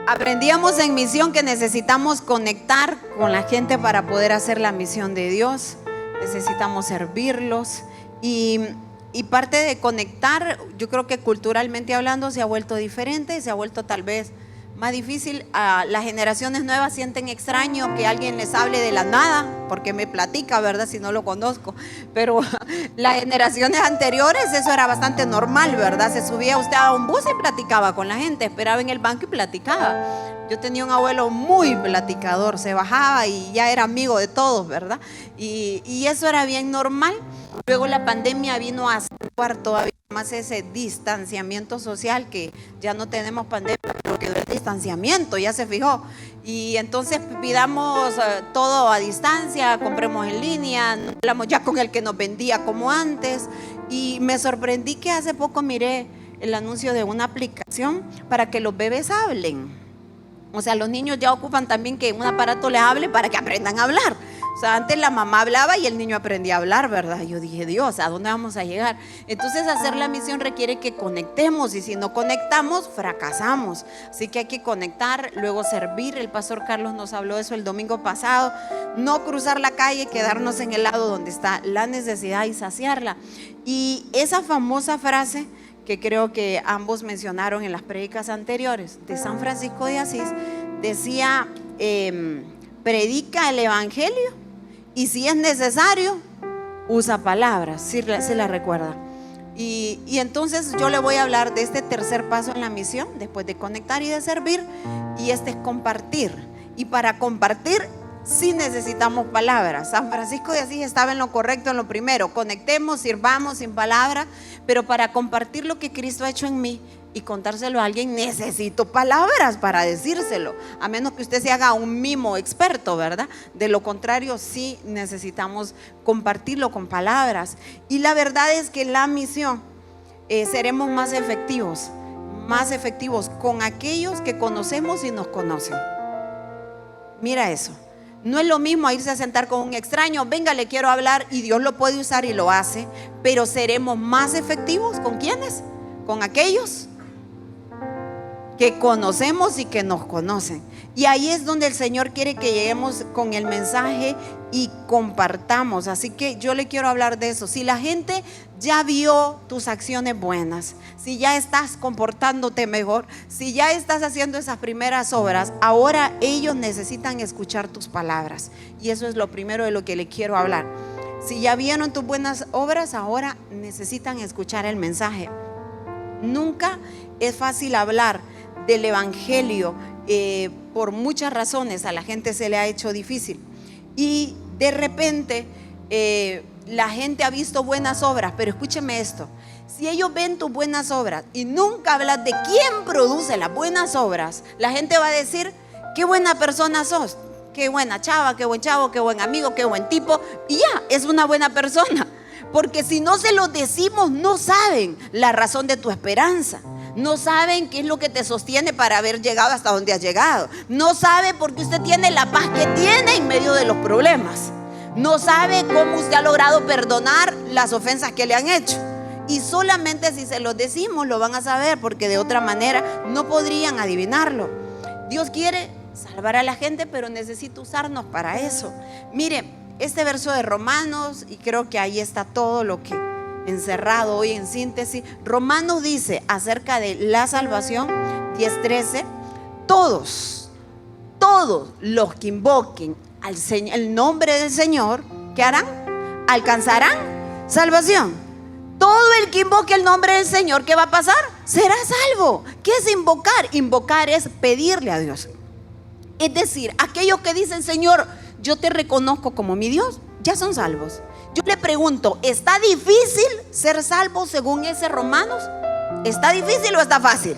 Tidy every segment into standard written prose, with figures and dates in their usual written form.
Aprendíamos en misión que necesitamos conectar con la gente para poder hacer la misión de Dios. Necesitamos servirlos y parte de conectar, yo creo que culturalmente hablando se ha vuelto diferente, se ha vuelto tal vez más difícil. Las generaciones nuevas sienten extraño que alguien les hable de la nada, porque me platica, ¿verdad? Si no lo conozco. Pero las generaciones anteriores eso era bastante normal, ¿verdad? Se subía usted a un bus y platicaba con la gente, esperaba en el banco y platicaba. Yo tenía un abuelo muy platicador, se bajaba y ya era amigo de todos, ¿verdad? Y eso era bien normal. Luego la pandemia vino a acentuar todavía más ese distanciamiento social, que ya no tenemos pandemia, pero quedó el distanciamiento, ya se fijó. Y entonces pidamos todo a distancia, compremos en línea, no hablamos ya con el que nos vendía como antes. Y me sorprendí que hace poco miré el anuncio de una aplicación para que los bebés hablen. O sea, los niños ya ocupan también que un aparato les hable para que aprendan a hablar. O sea, antes la mamá hablaba y el niño aprendía a hablar, ¿verdad? Yo dije, Dios, ¿a dónde vamos a llegar? Entonces hacer la misión requiere que conectemos, y si no conectamos, fracasamos. Así que hay que conectar, luego servir. El pastor Carlos nos habló de eso el domingo pasado. No cruzar la calle, quedarnos en el lado donde está la necesidad y saciarla. Y esa famosa frase que creo que ambos mencionaron en las prédicas anteriores de San Francisco de Asís, decía, predica el evangelio y si es necesario, usa palabras, si se la recuerda. Y entonces yo le voy a hablar de este tercer paso en la misión, después de conectar y de servir, y este es compartir. Y para compartir sí necesitamos palabras. San Francisco de Asís estaba en lo correcto en lo primero: conectemos, sirvamos sin palabras. Pero para compartir lo que Cristo ha hecho en mí y contárselo a alguien, necesito palabras para decírselo, a menos que usted se haga un mimo experto, ¿verdad? De lo contrario, sí necesitamos compartirlo con palabras. Y la verdad es que en la misión seremos más efectivos con aquellos que conocemos y nos conocen. Mira eso. No es lo mismo irse a sentar con un extraño, venga, le quiero hablar, y Dios lo puede usar y lo hace, pero seremos más efectivos ¿con quiénes? Con aquellos que conocemos y que nos conocen. Y ahí es donde el Señor quiere que lleguemos con el mensaje y compartamos. Así que yo le quiero hablar de eso. Si la gente ya vio tus acciones buenas, si ya estás comportándote mejor, si ya estás haciendo esas primeras obras, ahora ellos necesitan escuchar tus palabras. Y eso es lo primero de lo que le quiero hablar. Si ya vieron tus buenas obras, ahora necesitan escuchar el mensaje. Nunca es fácil hablar del evangelio, por muchas razones a la gente se le ha hecho difícil. Y de repente la gente ha visto buenas obras, pero escúcheme esto: si ellos ven tus buenas obras y nunca hablas de quién produce las buenas obras, la gente va a decir: qué buena persona sos, qué buena chava, qué buen chavo, qué buen amigo, qué buen tipo, y ya, es una buena persona. Porque si no se lo decimos, no saben la razón de tu esperanza. No saben qué es lo que te sostiene para haber llegado hasta donde has llegado. No sabe por qué usted tiene la paz que tiene en medio de los problemas. No sabe cómo usted ha logrado perdonar las ofensas que le han hecho. Y solamente si se los decimos lo van a saber, porque de otra manera no podrían adivinarlo. Dios quiere salvar a la gente, pero necesita usarnos para eso. Mire, este verso de Romanos, y creo que ahí está todo lo que encerrado hoy en síntesis. Romanos dice acerca de la salvación, 10:13: todos los que invoquen el nombre del Señor, ¿qué harán? Alcanzarán salvación. Todo el que invoque el nombre del Señor, ¿qué va a pasar? Será salvo. ¿Qué es invocar? Invocar es pedirle a Dios. Es decir, aquellos que dicen: Señor, yo te reconozco como mi Dios, ya son salvos. Yo le pregunto, ¿está difícil ser salvo según ese Romanos? ¿Está difícil o está fácil?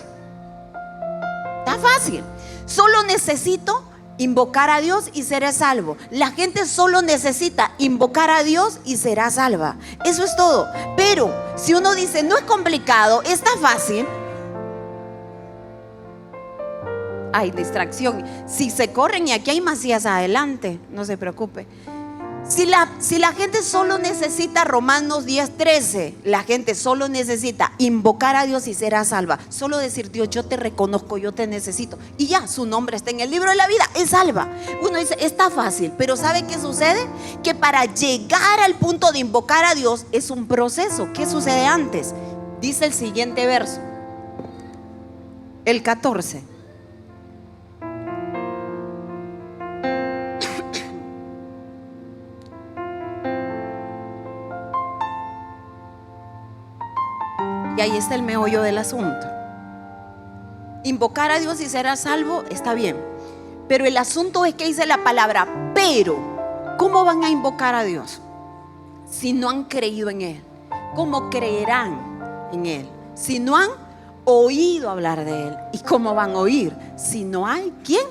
Está fácil. Solo necesito invocar a Dios y seré salvo. La gente solo necesita invocar a Dios y será salva. Eso es todo. Pero si uno dice, no es complicado, está fácil, hay distracción. Si se corren, y aquí hay Macías adelante, no se preocupe. Si la gente solo necesita Romanos 10:13, la gente solo necesita invocar a Dios y será salva. Solo decir: Dios, yo te reconozco, yo te necesito, y ya, su nombre está en el libro de la vida, es salva. Uno dice, está fácil, pero ¿sabe qué sucede? Que para llegar al punto de invocar a Dios es un proceso. ¿Qué sucede antes? Dice el siguiente verso, el 14. Y ahí está el meollo del asunto. Invocar a Dios y será salvo, está bien. Pero el asunto es que dice la palabra pero. ¿Cómo van a invocar a Dios si no han creído en Él? ¿Cómo creerán en Él si no han oído hablar de Él? ¿Y cómo van a oír si no hay quién?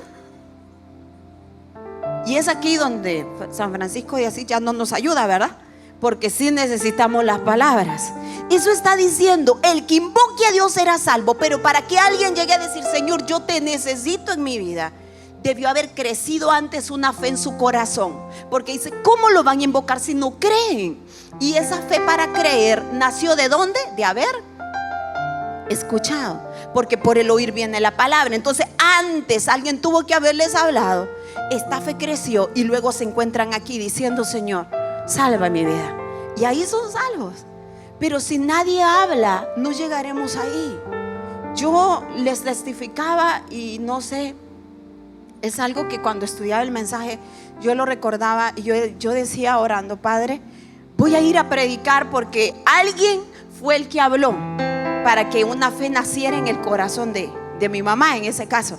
Y es aquí donde San Francisco de Asís ya no nos ayuda, ¿verdad? Porque sí necesitamos las palabras. Eso está diciendo: el que invoque a Dios será salvo. Pero para que alguien llegue a decir: Señor, yo te necesito en mi vida, debió haber crecido antes una fe en su corazón. Porque dice: ¿cómo lo van a invocar si no creen? Y esa fe para creer nació ¿de dónde? De haber escuchado. Porque por el oír viene la palabra. Entonces antes alguien tuvo que haberles hablado. Esta fe creció y luego se encuentran aquí diciendo: Señor, salva mi vida. Y ahí son salvos. Pero si nadie habla, no llegaremos ahí. Yo les testificaba, y no sé, es algo que cuando estudiaba el mensaje yo lo recordaba, y yo decía orando: Padre, voy a ir a predicar porque alguien fue el que habló para que una fe naciera en el corazón de mi mamá, en ese caso,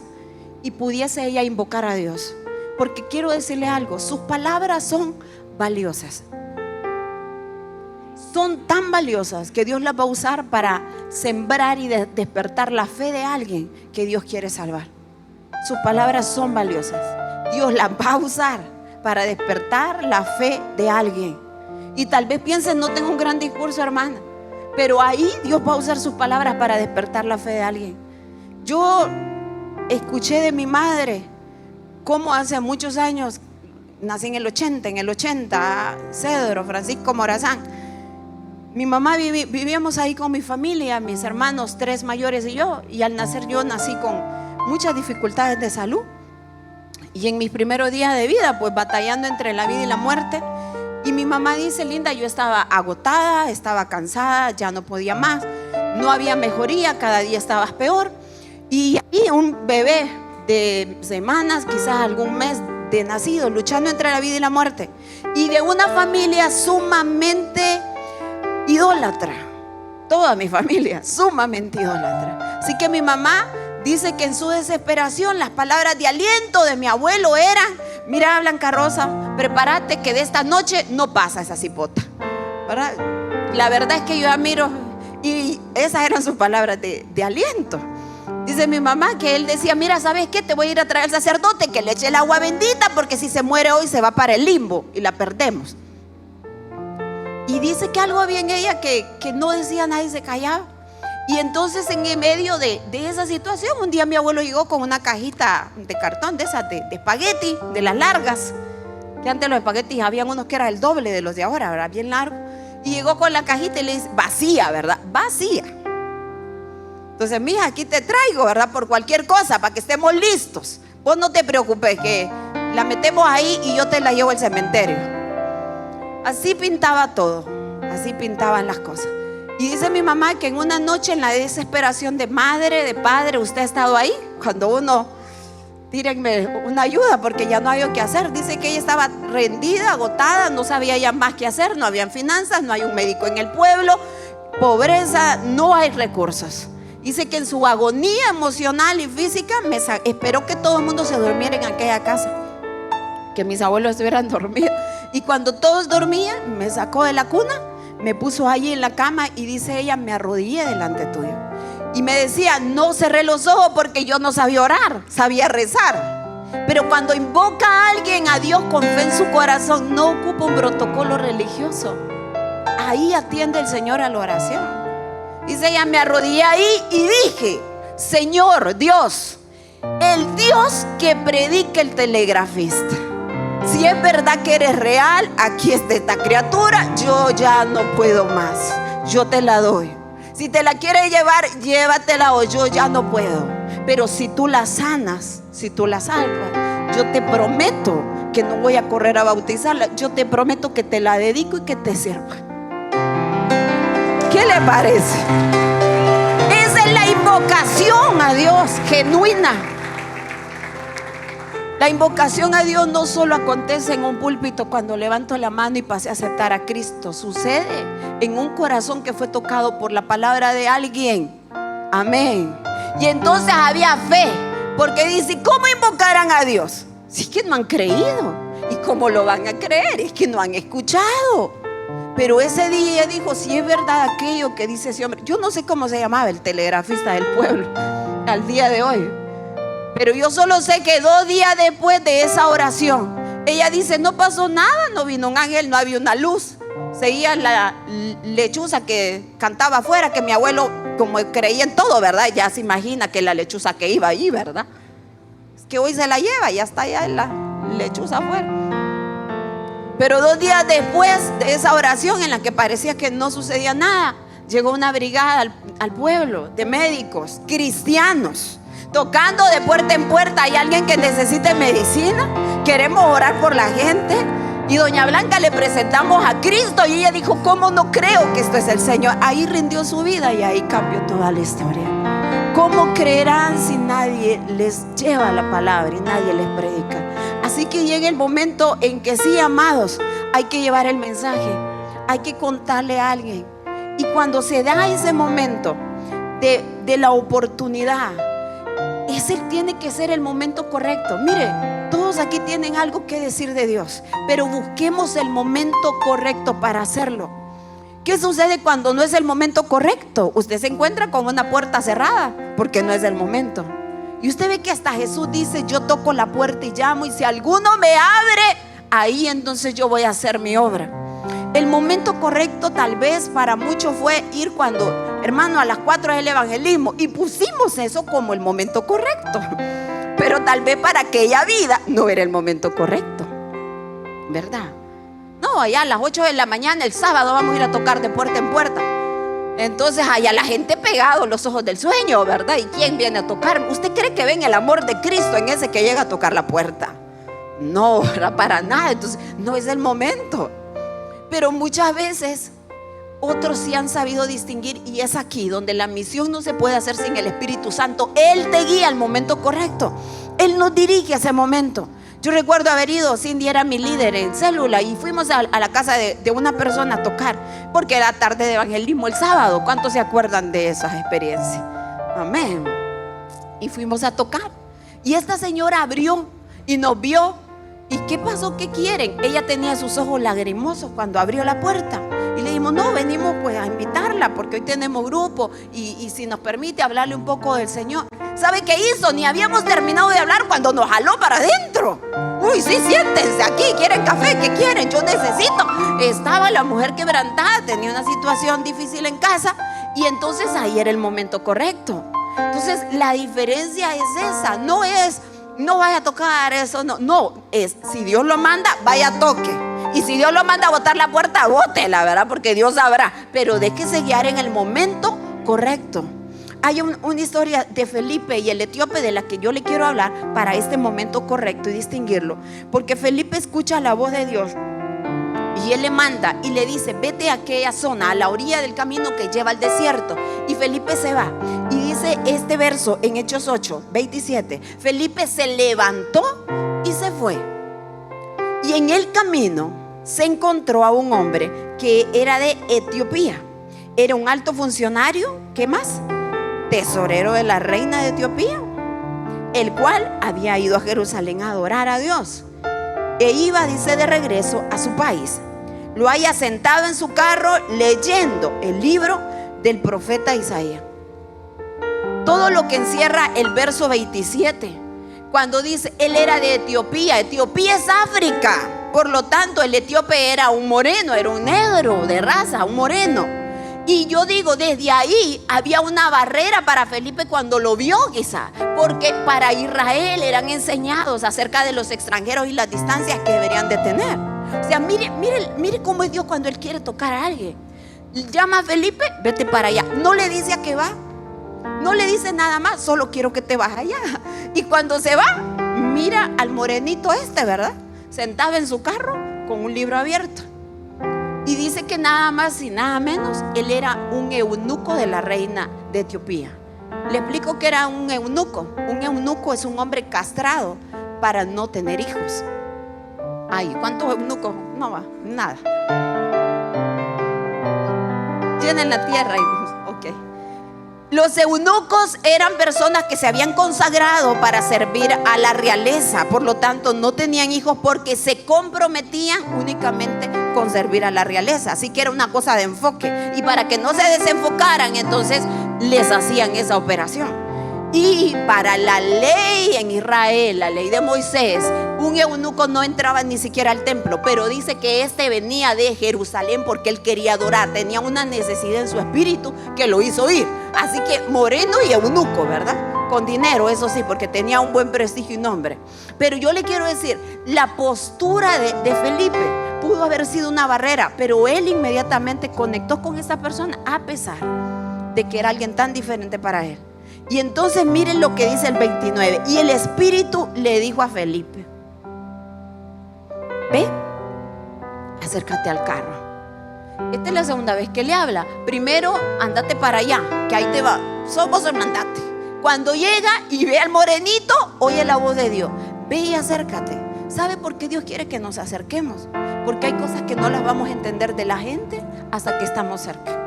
y pudiese ella invocar a Dios. Porque quiero decirle algo: sus palabras son valiosas. Son tan valiosas que Dios las va a usar para sembrar y despertar la fe de alguien que Dios quiere salvar. Sus palabras son valiosas. Dios las va a usar para despertar la fe de alguien. Y tal vez piensen: no tengo un gran discurso, hermana, pero ahí Dios va a usar sus palabras para despertar la fe de alguien. Yo escuché de mi madre cómo hace muchos años, nací en el 80, Cedro, Francisco Morazán. Mi mamá vivíamos ahí con mi familia, mis hermanos 3 mayores y yo. Y al nacer yo nací con muchas dificultades de salud. Y en mis primeros días de vida, pues batallando entre la vida y la muerte. Y mi mamá dice: Linda, yo estaba agotada, estaba cansada, ya no podía más. No había mejoría, cada día estabas peor. Y ahí un bebé de semanas, quizás algún mes de nacido, luchando entre la vida y la muerte. Y de una familia sumamente idólatra. Toda mi familia sumamente idólatra. Así que mi mamá dice que en su desesperación las palabras de aliento de mi abuelo eran: mira, Blanca Rosa, prepárate que de esta noche no pasa esa cipota, ¿verdad? La verdad es que yo admiro, y esas eran sus palabras de aliento. Dice mi mamá que él decía: mira, ¿sabes qué? Te voy a ir a traer al sacerdote que le eche el agua bendita, porque si se muere hoy se va para el limbo y la perdemos. Y dice que algo había en ella que no decía nada y se callaba. Y entonces en medio de esa situación, un día mi abuelo llegó con una cajita de cartón de esas de espagueti, de las largas. Que antes los espaguetis habían unos que era el doble de los de ahora, ¿verdad? Bien largo. Y llegó con la cajita y le dice: vacía, ¿verdad? Vacía. Entonces: mija, aquí te traigo, ¿verdad? Por cualquier cosa, para que estemos listos. Vos no te preocupes, que la metemos ahí y yo te la llevo al cementerio. Así pintaba todo, así pintaban las cosas. Y dice mi mamá que en una noche, en la desesperación de madre, de padre, usted ha estado ahí, cuando uno, tírenme una ayuda porque ya no hay qué hacer. Dice que ella estaba rendida, agotada, no sabía ya más qué hacer, no habían finanzas, no hay un médico en el pueblo, pobreza, no hay recursos. Dice que en su agonía emocional y física esperó que todo el mundo se durmiera en aquella casa, que mis abuelos estuvieran dormidos. Y cuando todos dormían, me sacó de la cuna, me puso allí en la cama y dice ella: me arrodillé delante tuyo. Y me decía: no cerré los ojos porque yo no sabía orar, sabía rezar. Pero cuando invoca a alguien a Dios con fe en su corazón, no ocupa un protocolo religioso. Ahí atiende el Señor a la oración. Dice ella: me arrodillé ahí y dije: Señor Dios, el Dios que predica el telegrafista, Si es verdad que eres real, aquí está esta criatura, yo ya no puedo más, yo te la doy. Si te la quieres llevar, llévatela, o yo ya no puedo. Pero si tú la sanas, si tú la salvas, yo te prometo que no voy a correr a bautizarla. Yo te prometo que te la dedico y que te sirva. ¿Qué le parece? Esa es la invocación a Dios genuina. La invocación a Dios no solo acontece en un púlpito cuando levanto la mano y pasé a aceptar a Cristo. Sucede en un corazón que fue tocado por la palabra de alguien. Amén. Y entonces había fe, porque dice: ¿cómo invocarán a Dios? Si es que no han creído. ¿Y cómo lo van a creer? Es que no han escuchado. Pero ese día dijo: si es verdad aquello que dice ese hombre. Yo no sé cómo se llamaba el telegrafista del pueblo al día de hoy, pero yo solo sé que 2 días después de esa oración, ella dice: no pasó nada, no vino un ángel, no había una luz. Seguía la lechuza que cantaba afuera, que mi abuelo, como creía en todo, ¿verdad? Ya se imagina que la lechuza que iba ahí, ¿verdad? Es que hoy se la lleva, ya está ya la lechuza afuera. Pero 2 días después de esa oración en la que parecía que no sucedía nada, llegó una brigada al pueblo de médicos cristianos, tocando de puerta en puerta. ¿Hay alguien que necesite medicina? Queremos orar por la gente. Y doña Blanca le presentamos a Cristo y ella dijo: ¿cómo no creo que esto es el Señor? Ahí rindió su vida y ahí cambió toda la historia. ¿Cómo creerán si nadie les lleva la palabra y nadie les predica? Así que llega el momento en que sí, amados, hay que llevar el mensaje, hay que contarle a alguien. Y cuando se da ese momento de la oportunidad, ese tiene que ser el momento correcto. Mire, todos aquí tienen algo que decir de Dios, pero busquemos el momento correcto para hacerlo. ¿Qué sucede cuando no es el momento correcto? Usted se encuentra con una puerta cerrada porque no es el momento. Y usted ve que hasta Jesús dice: yo toco la puerta y llamo, y si alguno me abre, ahí entonces yo voy a hacer mi obra. El momento correcto tal vez para muchos fue ir cuando, hermano, a las 4 es el evangelismo, y pusimos eso como el momento correcto. Pero tal vez para aquella vida no era el momento correcto, ¿verdad? No, allá a las 8 de la mañana el sábado vamos a ir a tocar de puerta en puerta. Entonces allá la gente pegado, los ojos del sueño, ¿verdad? ¿Y quién viene a tocar? ¿Usted cree que ven el amor de Cristo en ese que llega a tocar la puerta? No, para nada. Entonces no es el momento. Pero muchas veces otros sí han sabido distinguir, y es aquí donde la misión no se puede hacer sin el Espíritu Santo. Él te guía al momento correcto, Él nos dirige a ese momento. Yo recuerdo haber ido, Cindy era mi líder en célula, y fuimos a la casa de una persona a tocar, porque era tarde de evangelismo el sábado. ¿Cuántos se acuerdan de esas experiencias? Amén. Y fuimos a tocar, y esta señora abrió y nos vio. ¿Y qué pasó? ¿Qué quieren? Ella tenía sus ojos lagrimosos cuando abrió la puerta. Y le dijimos: no, venimos pues a invitarla porque hoy tenemos grupo y si nos permite hablarle un poco del Señor. ¿Sabe qué hizo? Ni habíamos terminado de hablar cuando nos jaló para adentro. Uy, sí, siéntense aquí, ¿quieren café? ¿Qué quieren? Yo necesito. Estaba la mujer quebrantada, tenía una situación difícil en casa, y entonces ahí era el momento correcto. Entonces la diferencia es esa, no es: no vaya a tocar eso, no, es: si Dios lo manda, vaya, toque. Y si Dios lo manda a botar la puerta, bótela, ¿verdad? Porque Dios sabrá. Pero déjese guiar en el momento correcto. Hay una historia de Felipe y el etíope de la que yo le quiero hablar para este momento correcto y distinguirlo. Porque Felipe escucha la voz de Dios y él le manda y le dice: vete a aquella zona, a la orilla del camino que lleva al desierto. Y Felipe se va. Y dice este verso en Hechos 8:27: Felipe se levantó y se fue. Y en el camino se encontró a un hombre que era de Etiopía. Era un alto funcionario, ¿qué más? Tesorero de la reina de Etiopía, el cual había ido a Jerusalén a adorar a Dios. E iba, dice, de regreso a su país. Lo halla sentado en su carro leyendo el libro del profeta Isaías. Todo lo que encierra el verso 27, cuando dice: él era de Etiopía. Etiopía es África. Por lo tanto, el etíope era un moreno, era un negro de raza, un moreno. Y yo digo, desde ahí había una barrera para Felipe cuando lo vio, quizá, porque para Israel eran enseñados acerca de los extranjeros y las distancias que deberían de tener. O sea, mire cómo es Dios cuando Él quiere tocar a alguien. Llama a Felipe, vete para allá. No le dice a qué va, no le dice nada más, solo quiero que te vas allá. Y cuando se va, mira al morenito ¿verdad? Sentado en su carro con un libro abierto. Y dice que nada más y nada menos, él era un eunuco de la reina de Etiopía. Le explico que era un eunuco. Un eunuco es un hombre castrado para no tener hijos. Ay, ¿cuántos eunucos? No va, nada. Llenen la tierra y ok. Los eunucos eran personas que se habían consagrado para servir a la realeza. Por lo tanto, no tenían hijos porque se comprometían únicamente con servir a la realeza. Así que era una cosa de enfoque. Y para que no se desenfocaran, entonces les hacían esa operación. Y para la ley en Israel, la ley de Moisés, un eunuco no entraba ni siquiera al templo. Pero dice que este venía de Jerusalén porque él quería adorar. Tenía una necesidad en su espíritu que lo hizo ir. Así que moreno y eunuco, ¿verdad? Con dinero, eso sí, porque tenía un buen prestigio y nombre. Pero yo le quiero decir, la postura de Felipe pudo haber sido una barrera, pero él inmediatamente conectó con esa persona a pesar de que era alguien tan diferente para él. Y entonces miren lo que dice el 29. Y el Espíritu le dijo a Felipe: ve, acércate al carro. Esta es la segunda vez que le habla. Primero, andate para allá, que ahí te va. Vos andate. Cuando llega y ve al morenito, oye la voz de Dios: ve y acércate. ¿Sabe por qué Dios quiere que nos acerquemos? Porque hay cosas que no las vamos a entender de la gente hasta que estamos cerca.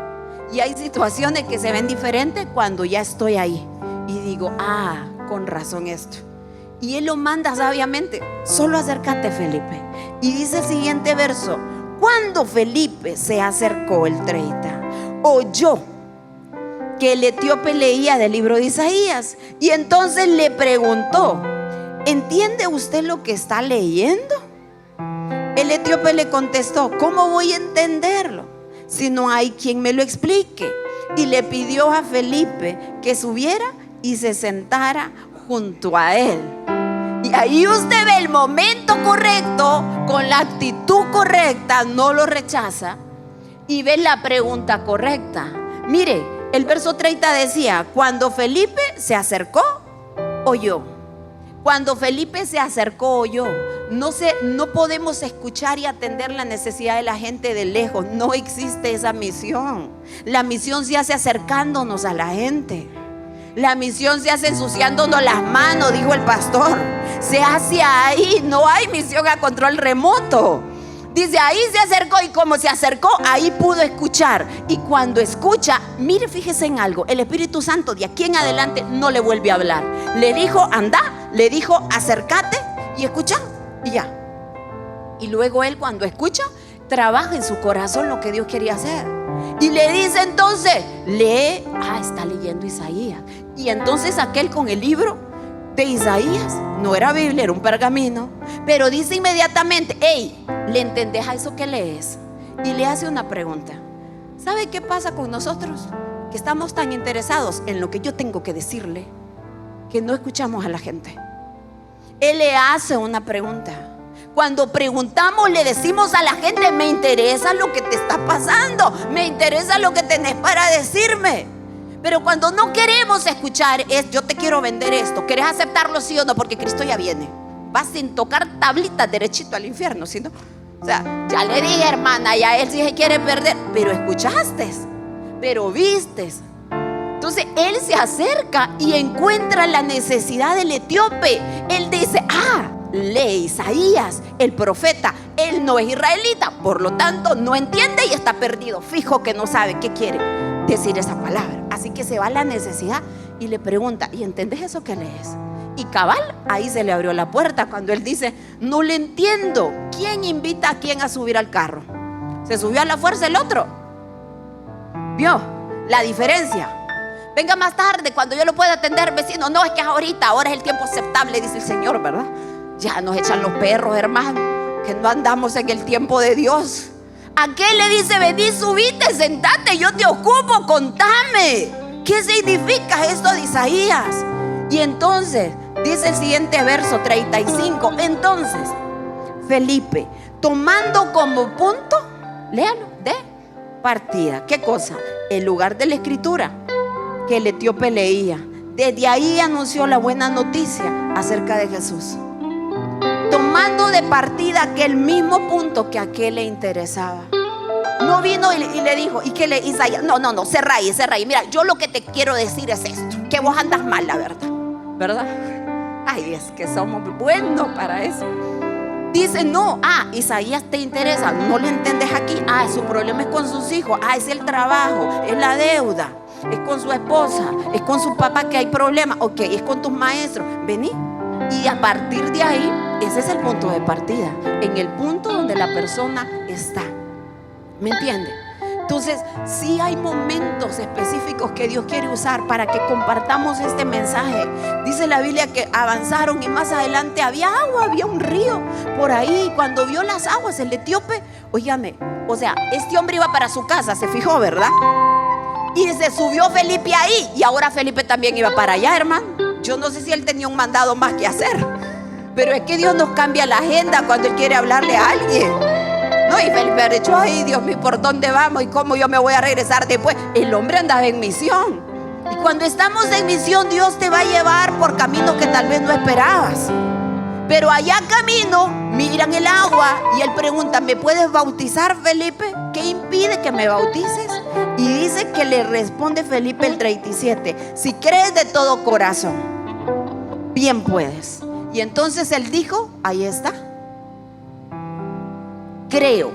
Y hay situaciones que se ven diferentes cuando ya estoy ahí y digo: ah, con razón esto. Y Él lo manda sabiamente: solo acércate, Felipe. Y dice el siguiente verso: cuando Felipe se acercó, el 30, oyó que el etíope leía del libro de Isaías. Y entonces le preguntó: ¿entiende usted lo que está leyendo? El etíope le contestó: ¿cómo voy a entenderlo si no hay quien me lo explique? Y le pidió a Felipe que subiera y se sentara junto a él. Y ahí usted ve el momento correcto, con la actitud correcta, no lo rechaza, y ve la pregunta correcta. Mire, el verso 30 decía: cuando Felipe se acercó, oyó. Cuando Felipe se acercó, oyó. No podemos escuchar y atender la necesidad de la gente de lejos. No existe esa misión. La misión se hace acercándonos a la gente. La misión se hace ensuciándonos las manos, dijo el pastor. Se hace ahí. No hay misión a control remoto. Dice: ahí se acercó, y como se acercó, ahí pudo escuchar. Y cuando escucha, mire, fíjese en algo: el Espíritu Santo de aquí en adelante no le vuelve a hablar. Le dijo: anda, le dijo: acércate y escucha, y ya. Y luego él, cuando escucha, trabaja en su corazón lo que Dios quería hacer. Y le dice entonces: lee. Está leyendo Isaías. Y entonces aquel con el libro de Isaías, no era Biblia, era un pergamino, pero dice inmediatamente: hey, ¿le entendés a eso que lees? Y le hace una pregunta. ¿Sabe qué pasa con nosotros? Que estamos tan interesados en lo que yo tengo que decirle que no escuchamos a la gente. Él le hace una pregunta. Cuando preguntamos, le decimos a la gente: me interesa lo que te está pasando, me interesa lo que tenés para decirme. Pero cuando no queremos escuchar es: yo te quiero vender esto, ¿querés aceptarlo, sí o no? Porque Cristo ya viene. Vas sin tocar tablitas derechito al infierno, ¿sí no? O sea, ya le dije, hermana, ya él sí se quiere perder. Pero escuchaste, pero vistes. Entonces él se acerca y encuentra la necesidad del etíope. Él dice: lee Isaías, el profeta. Él no es israelita, por lo tanto no entiende y está perdido. Fijo que no sabe qué quiere decir esa palabra. Así que se va a la necesidad y le pregunta: ¿y entendés eso que lees? Y cabal, ahí se le abrió la puerta cuando él dice: no le entiendo. ¿Quién invita a quién a subir al carro? ¿Se subió a la fuerza el otro? ¿Vio la diferencia? Venga más tarde, cuando yo lo pueda atender, vecino. No, es que ahorita, ahora es el tiempo aceptable, dice el Señor, ¿verdad? Ya nos echan los perros, hermano, que no andamos en el tiempo de Dios. Aquel le dice: vení, subite, sentate, yo te ocupo, contame. ¿Qué significa esto de Isaías? Y entonces, dice el siguiente verso 35. Entonces, Felipe, tomando como punto, léalo, de partida. ¿Qué cosa? El lugar de la escritura que el etíope leía. Desde ahí anunció la buena noticia acerca de Jesús, tomando de partida aquel mismo punto que a aquel le interesaba. No vino y le dijo: ¿y qué le Isaías? No, cerra ahí. Mira, yo lo que te quiero decir es esto: que vos andas mal, la ¿verdad? Ay, es que somos buenos para eso. Dice: no, Isaías te interesa, no le entiendes aquí. Su problema es con sus hijos, es el trabajo, es la deuda, es con su esposa, es con su papá que hay problemas. Ok, es con tus maestros. Vení. Y a partir de ahí, ese es el punto de partida, en el punto donde la persona está. ¿Me entiende? Entonces, sí hay momentos específicos que Dios quiere usar para que compartamos este mensaje. Dice la Biblia que avanzaron y más adelante había agua, había un río por ahí. Cuando vio las aguas, el etíope, óigame, o sea, este hombre iba para su casa, se fijó, ¿verdad? Y se subió Felipe ahí, y ahora Felipe también iba para allá, hermano. Yo no sé si él tenía un mandado más que hacer, pero es que Dios nos cambia la agenda cuando Él quiere hablarle a alguien. No, y Felipe ha dicho: ay, Dios mío, ¿por dónde vamos? ¿Y cómo yo me voy a regresar después? El hombre andaba en misión. Y cuando estamos en misión, Dios te va a llevar por caminos que tal vez no esperabas. Pero allá camino, miran el agua y él pregunta: ¿me puedes bautizar, Felipe? ¿Qué impide que me bautices? Y dice que le responde Felipe el 37: si crees de todo corazón, bien puedes. Y entonces él dijo: ahí está. Creo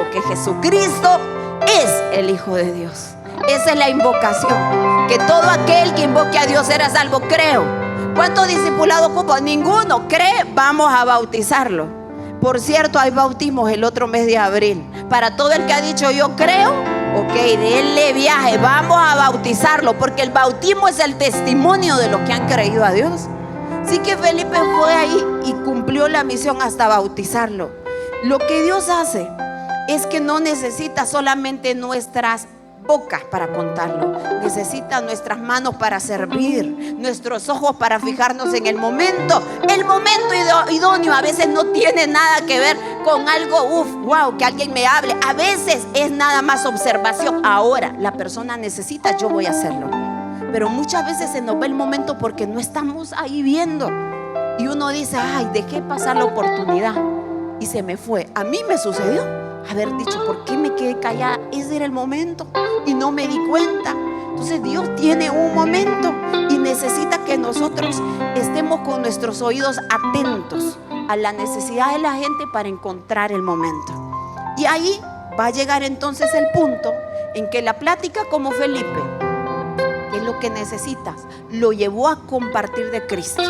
que Jesucristo es el Hijo de Dios. Esa es la invocación, que todo aquel que invoque a Dios será salvo. Creo. ¿Cuántos discipulados ocupa? Ninguno. ¿Cree? Vamos a bautizarlo. Por cierto, hay bautismos el otro mes de abril. Para todo el que ha dicho: yo creo, ok, denle viaje, vamos a bautizarlo, porque el bautismo es el testimonio de los que han creído a Dios. Así que Felipe fue ahí y cumplió la misión hasta bautizarlo. Lo que Dios hace es que no necesita solamente nuestras bocas para contarlo, necesita nuestras manos para servir, nuestros ojos para fijarnos en el momento. El momento idóneo a veces no tiene nada que ver con algo, wow, que alguien me hable. A veces es nada más observación. Ahora la persona necesita, yo voy a hacerlo. Pero muchas veces se nos va el momento porque no estamos ahí viendo. Y uno dice: ay, dejé pasar la oportunidad y se me fue. A mí me sucedió haber dicho: ¿por qué me quedé callada? Ese era el momento y no me di cuenta. Entonces Dios tiene un momento y necesita que nosotros estemos con nuestros oídos atentos a la necesidad de la gente para encontrar el momento. Y ahí va a llegar entonces el punto en que la plática, como Felipe, ¿qué es lo que necesitas?, lo llevó a compartir de Cristo.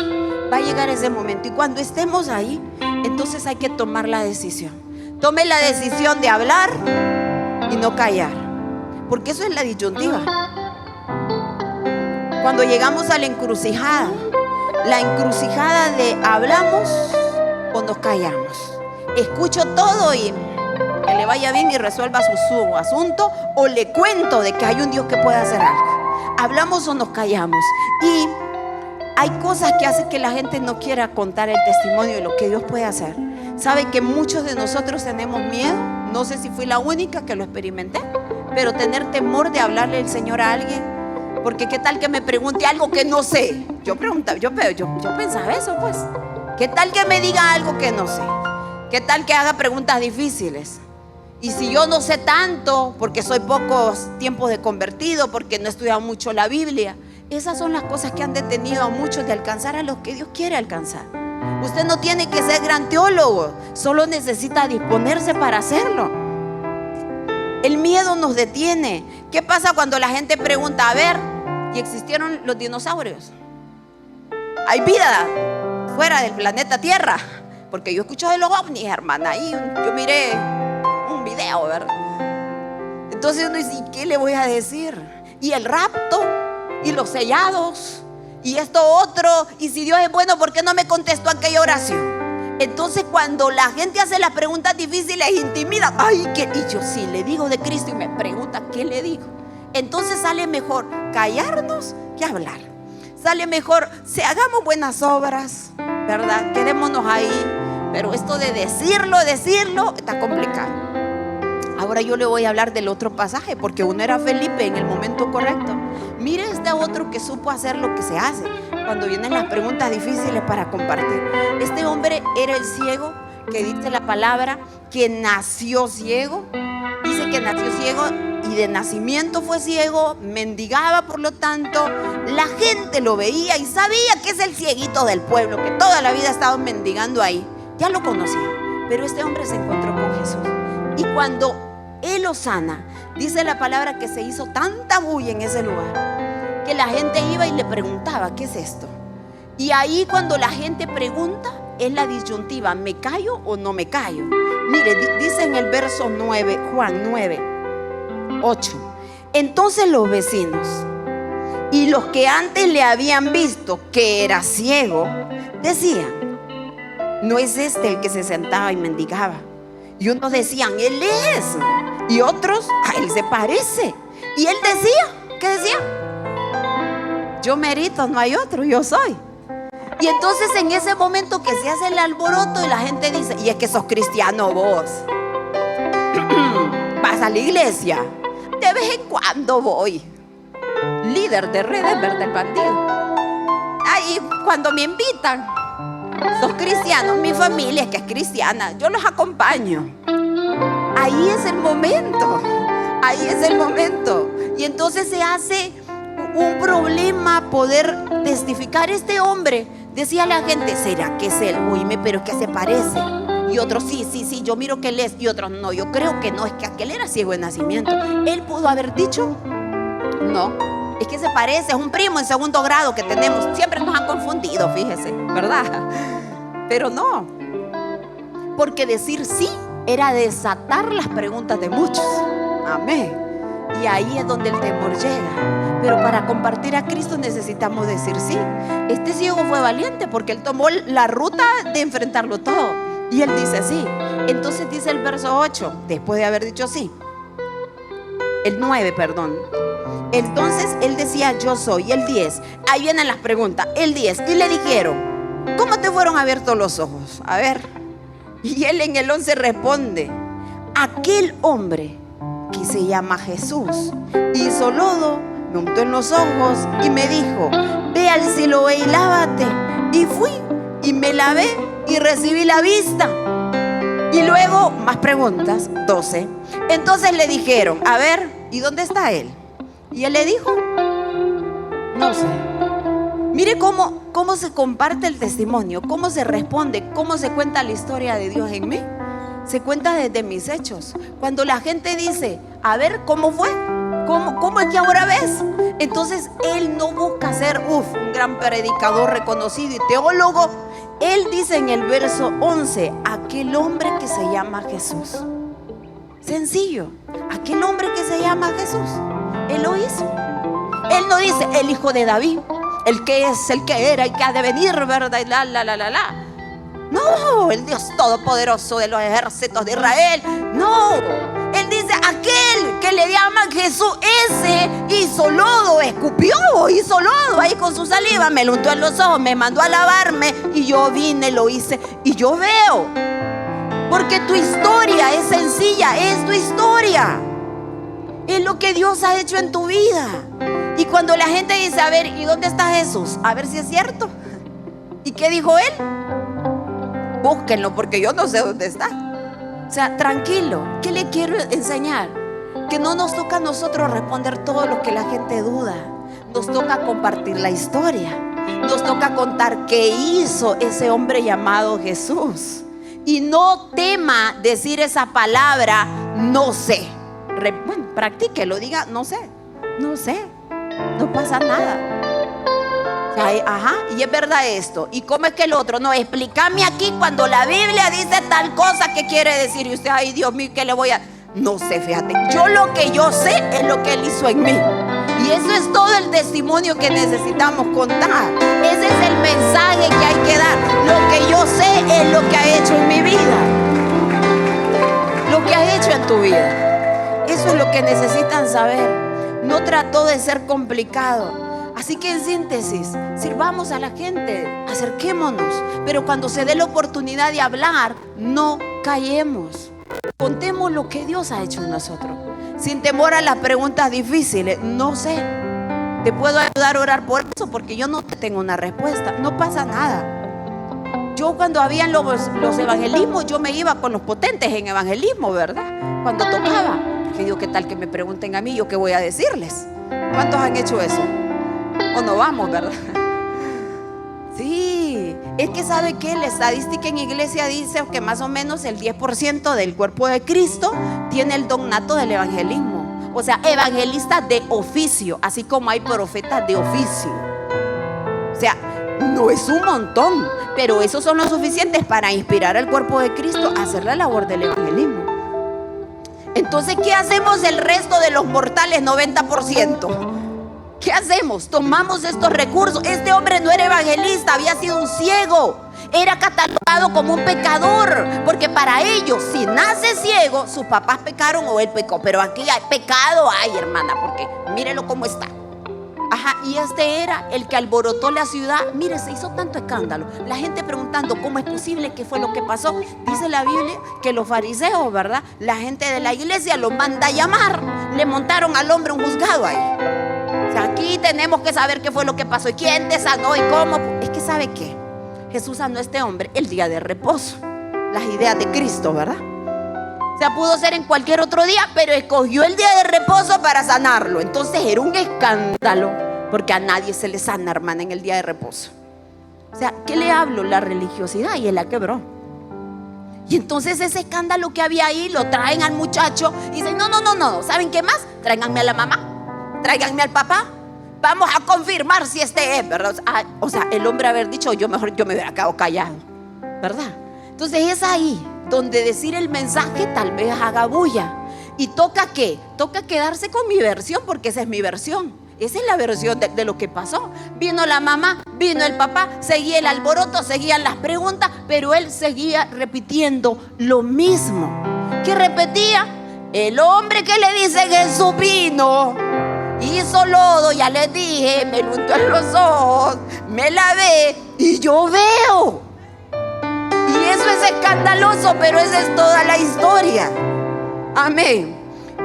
Va a llegar ese momento y cuando estemos ahí, entonces hay que tomar la decisión. Tome la decisión de hablar y no callar, porque eso es la disyuntiva. Cuando llegamos a la encrucijada de hablamos o nos callamos. Escucho todo y que le vaya bien y resuelva su asunto, o le cuento de que hay un Dios que puede hacer algo. Hablamos o nos callamos. Y hay cosas que hacen que la gente no quiera contar el testimonio de lo que Dios puede hacer. ¿Sabe que muchos de nosotros tenemos miedo? No sé si fui la única que lo experimenté, pero tener temor de hablarle al Señor a alguien. Porque qué tal que me pregunte algo que no sé. Yo pensaba eso, pues. ¿Qué tal que me diga algo que no sé? ¿Qué tal que haga preguntas difíciles? Y si yo no sé tanto, porque soy pocos tiempos de convertido, porque no he estudiado mucho la Biblia. Esas son las cosas que han detenido a muchos de alcanzar a los que Dios quiere alcanzar. Usted no tiene que ser gran teólogo, solo necesita disponerse para hacerlo. El miedo nos detiene. ¿Qué pasa cuando la gente pregunta: a ver, ¿y existieron los dinosaurios? ¿Hay vida fuera del planeta Tierra? Porque yo escucho de los ovnis, hermana. Ahí yo miré un video, ¿verdad? Entonces uno dice: ¿y qué le voy a decir? Y el rapto, y los sellados, y esto otro. Y si Dios es bueno, ¿por qué no me contestó aquella oración? Entonces cuando la gente hace las preguntas difíciles, intimida. Ay, ¿qué? Y yo sí le digo de Cristo y me pregunta, ¿qué le digo? Entonces sale mejor callarnos que hablar. Sale mejor si hagamos buenas obras, ¿verdad? Quedémonos ahí. Pero esto de decirlo está complicado. Ahora yo le voy a hablar del otro pasaje, porque uno era Felipe en el momento correcto. Mire este otro que supo hacer lo que se hace cuando vienen las preguntas difíciles para compartir. Este hombre era el ciego, que dice la palabra que nació ciego. Dice que nació ciego y de nacimiento fue ciego, mendigaba, por lo tanto la gente lo veía y sabía que es el cieguito del pueblo, que toda la vida ha estado mendigando ahí. Ya lo conocía, pero este hombre se encontró con Jesús. Y cuando Él lo sana, dice la palabra que se hizo tanta bulla en ese lugar que la gente iba y le preguntaba, ¿qué es esto? Y ahí cuando la gente pregunta, es la disyuntiva, ¿me callo o no me callo? Mire, dice en el verso 9, Juan 9, 8. Entonces los vecinos y los que antes le habían visto que era ciego, decían, ¿no es este el que se sentaba y mendigaba? Y unos decían, Él es. Y otros, a Él se parece. Y Él decía, ¿qué decía? Yo merito, no hay otro, yo soy. Y entonces en ese momento que se hace el alboroto y la gente dice, y es que sos cristiano vos. Vas a la iglesia. De vez en cuando voy. Líder de redes, ¿verdad? El bandido. Ahí cuando me invitan, sos cristiano, mi familia es que es cristiana, yo los acompaño. Ahí es el momento. Ahí es el momento. Y entonces se hace un problema poder testificar. Este hombre decía a la gente, ¿será que es él? Oíme, pero es que se parece. Y otros, sí, yo miro que él es. Y otros, no, yo creo que no, es que aquel era ciego de nacimiento. Él pudo haber dicho, no, es que se parece, es un primo en segundo grado que tenemos. Siempre nos han confundido, fíjese, ¿verdad? Pero no, porque decir sí era desatar las preguntas de muchos. Amén. Y ahí es donde el temor llega. Pero para compartir a Cristo necesitamos decir sí. Este ciego fue valiente porque él tomó la ruta de enfrentarlo todo. Y él dice sí. Entonces dice el verso 8, después de haber dicho sí. El 9, perdón. Entonces él decía, yo soy. Y el 10, ahí vienen las preguntas. El 10, y le dijeron, ¿cómo te fueron abiertos los ojos? A ver. Y él en el 11 responde, aquel hombre que se llama Jesús hizo lodo, me untó en los ojos y me dijo, ve al Siloé y lávate. Y fui y me lavé y recibí la vista. Y luego más preguntas, 12. Entonces le dijeron, a ver, ¿y dónde está él? Y él le dijo, no sé. Mire cómo se comparte el testimonio, cómo se responde, cómo se cuenta la historia de Dios en mí. Se cuenta desde mis hechos. Cuando la gente dice, a ver, ¿cómo fue? ¿Cómo es que ahora ves? Entonces él no busca ser un gran predicador reconocido y teólogo. Él dice en el verso 11, aquel hombre que se llama Jesús. Sencillo, aquel hombre que se llama Jesús. Él lo hizo. Él no dice el hijo de David, el que es, el que era y que ha de venir, ¿verdad? Y la. No, el Dios todopoderoso de los ejércitos de Israel. No, él dice aquel que le llaman Jesús. Ese hizo lodo, escupió, hizo lodo ahí con su saliva, me lo untó en los ojos, me mandó a lavarme y yo vine, lo hice y yo veo. Porque tu historia es sencilla, es tu historia. Es lo que Dios ha hecho en tu vida. Y cuando la gente dice, a ver, ¿y dónde está Jesús? A ver si es cierto. ¿Y qué dijo él? Búsquenlo porque yo no sé dónde está. O sea, tranquilo. ¿Qué le quiero enseñar? Que no nos toca a nosotros responder todo lo que la gente duda. Nos toca compartir la historia. Nos toca contar qué hizo ese hombre llamado Jesús. Y no tema decir esa palabra, no sé. Bueno, practíquelo, diga, no sé, no pasa nada. Ajá, y es verdad esto. ¿Y cómo es que el otro? No, explícame aquí cuando la Biblia dice tal cosa, ¿qué quiere decir? Y usted, ay Dios mío, ¿qué le voy a...? No sé, fíjate, yo lo que yo sé es lo que Él hizo en mí. Y eso es todo el testimonio que necesitamos contar. Ese es el mensaje que hay que dar. Lo que yo sé es lo que ha tu vida. Eso es lo que necesitan saber. No trató de ser complicado. Así que en síntesis, sirvamos a la gente, acerquémonos, pero cuando se dé la oportunidad de hablar, no callemos. Contemos lo que Dios ha hecho en nosotros, sin temor a las preguntas difíciles. No sé, te puedo ayudar a orar por eso, porque yo no tengo una respuesta. No pasa nada. Yo cuando habían los evangelismos, yo me iba con los potentes en evangelismo, ¿verdad? Cuando tocaba, porque digo, ¿qué tal que me pregunten a mí? ¿Yo qué voy a decirles? ¿Cuántos han hecho eso? O no vamos, ¿verdad? Sí, es que ¿sabe qué? La estadística en iglesia dice que más o menos el 10% del cuerpo de Cristo tiene el don nato del evangelismo. O sea, evangelistas de oficio, así como hay profetas de oficio. O sea, no es un montón, pero esos son los suficientes para inspirar al cuerpo de Cristo a hacer la labor del evangelismo. Entonces, ¿qué hacemos el resto de los mortales 90%? ¿Qué hacemos? Tomamos estos recursos. Este hombre no era evangelista, había sido un ciego. Era catalogado como un pecador, porque para ellos, si nace ciego, sus papás pecaron o él pecó. Pero aquí hay pecado, ay, hermana, porque mírelo cómo está. Ajá, y este era el que alborotó la ciudad. Mire, se hizo tanto escándalo. La gente preguntando cómo es posible, qué fue lo que pasó. Dice la Biblia que los fariseos, ¿verdad? La gente de la iglesia lo manda a llamar. Le montaron al hombre un juzgado ahí. O sea, aquí tenemos que saber qué fue lo que pasó y quién te sanó y cómo. Es que ¿sabe qué? Jesús sanó a este hombre el día de reposo. Las ideas de Cristo, ¿verdad? O sea, pudo ser en cualquier otro día, pero escogió el día de reposo para sanarlo. Entonces era un escándalo, porque a nadie se le sana, hermana, en el día de reposo. O sea, ¿qué le hablo? La religiosidad, y él la quebró. Y entonces ese escándalo que había ahí, lo traen al muchacho y dicen, no, ¿saben qué más? Tráiganme a la mamá, tráiganme al papá, vamos a confirmar si este es, ¿verdad? O sea, el hombre haber dicho, yo me hubiera quedado callado, ¿verdad? Entonces es ahí donde decir el mensaje tal vez haga bulla. ¿Y toca qué? Toca quedarse con mi versión, porque esa es mi versión. Esa es la versión de lo que pasó. Vino la mamá, vino el papá, seguía el alboroto, seguían las preguntas, pero él seguía repitiendo lo mismo. ¿Qué repetía? El hombre que le dice Jesús vino, hizo lodo, ya les dije, me lo untó en los ojos, me lavé y yo veo. Y eso es escandaloso, pero esa es toda la historia. Amén.